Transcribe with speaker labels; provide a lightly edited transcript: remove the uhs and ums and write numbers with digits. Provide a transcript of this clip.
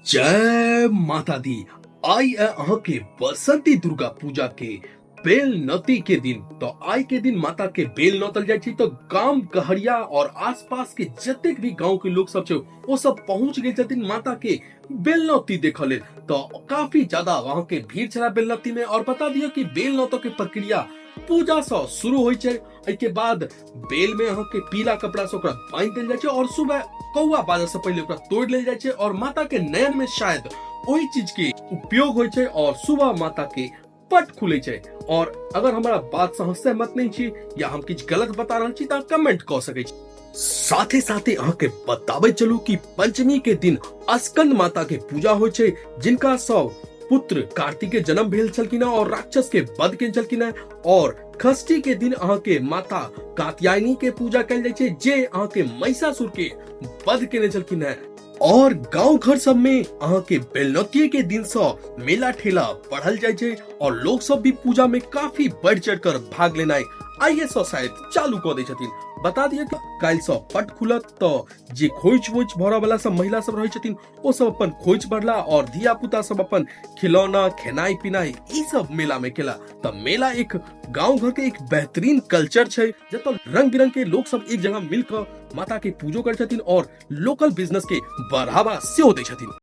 Speaker 1: जय माता दी। आई है अहाँ के बसंती दुर्गा पूजा के बेल नती के दिन। तो आई के दिन माता के बेल नौतल जाय छी। तो गांव गहरिया और आसपास के जतेक भी गांव के लोग सब छे वो सब पहुंच गए छथिन माता के बेल नौती देखे लेल। तो काफी ज्यादा वहां के भीड़ छला बेल नौती में। और बता दियो कि बेल नौतो के प्रक्रिया पूजा से शुरू होय छे। एहि के बाद बेल में अहाँ के पीला कपड़ा से ओकरा बांध देल जाय छे और सुबह कौआ बाजे से पहले ओकरा तोड़ लेल जाय छे। और माता के नयन में शायद वही चीज के उपयोग होय छे और सुबह माता के पट खुले छे। और अगर हमारा बात से सहमत नहीं छी या हम कुछ गलत बता रहल छी त कमेंट क सके छी। साथे साथे अहाँ के बताबे चलू कि पंचमी के दिन स्कंद माता के पूजा होय छे, जिनका सब पुत्र कार्तिक के जन्म भेल छलखिन और राक्षस के वध केने छलखिन। और षष्ठी के दिन अहाँ के माता कात्यायनी के पूजा कयल जाय छे, जे अहाँ के महिषासुर के वध केने छलखिन। और गांव घर सब में अहाँ के बेलनौती के दिन से मेला ठेला बढ़ल जाय छे और लोग सब भी पूजा में काफी बढ़ चढ़ कर भाग लेनाय आइए शायद चालू कर दे छथिन। बता दिए कि काल से पट खुलत तो जे खोइच वोइच भरा वाला सब महिला सब रहे छथिन वो सब अपन खोइच भरला और धिया पुता सब अपन खिलौना खेनाई पिनाई ई सब मेला में केला। तो मेला एक गांव घर के एक बेहतरीन कल्चर छे, जत रंग बिरंग के लोग सब एक जगह मिलकर माता के पूजो कर छथिन और लोकल बिजनेस के बढ़ावा से दे छथिन।